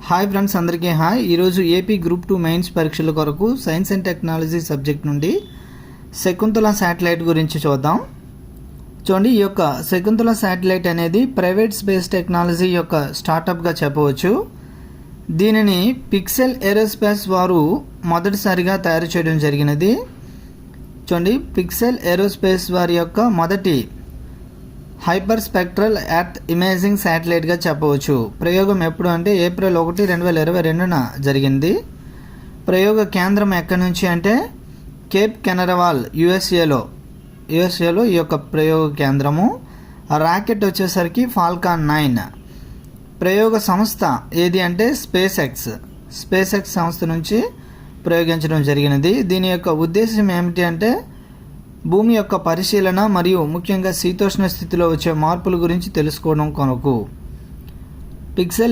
Hi friends, అందరికీ hi. ఈరోజు AP group 2 mains పరీక్షల కొరకు సైన్స్ అండ్ టెక్నాలజీ సబ్జెక్ట్ నుండి శకుంతల శాటిలైట్ గురించి చూద్దాం. చూడండి, ఈ యొక్క శకుంతల శాటిలైట్ అనేది ప్రైవేట్ స్పేస్ టెక్నాలజీ యొక్క స్టార్టప్గా చెప్పవచ్చు. దీనిని పిక్సెల్ ఏరోస్పేస్ వారు మొదటిసారిగా తయారు చేయడం జరిగినది. చూడండి, పిక్సెల్ ఏరోస్పేస్ వారి యొక్క మొదటి హైపర్ స్పెక్ట్రల్ ఎర్త్ ఇమేజింగ్ శాటిలైట్గా చెప్పవచ్చు. ప్రయోగం ఎప్పుడు అంటే ఏప్రిల్ 1, 2022న జరిగింది. ప్రయోగ కేంద్రం ఎక్కడి నుంచి అంటే కేప్ కెనరవాల్ యుఎస్ఏలో ఈ యొక్క ప్రయోగ కేంద్రము. రాకెట్ వచ్చేసరికి ఫాల్కాన్ 9. ప్రయోగ సంస్థ ఏది అంటే స్పేస్ ఎక్స్ సంస్థ నుంచి ప్రయోగించడం జరిగినది. దీని యొక్క ఉద్దేశం ఏమిటి అంటే భూమి యొక్క పరిశీలన మరియు ముఖ్యంగా శీతోష్ణ స్థితిలో వచ్చే మార్పుల గురించి తెలుసుకోవడం కొరకు. పిక్సెల్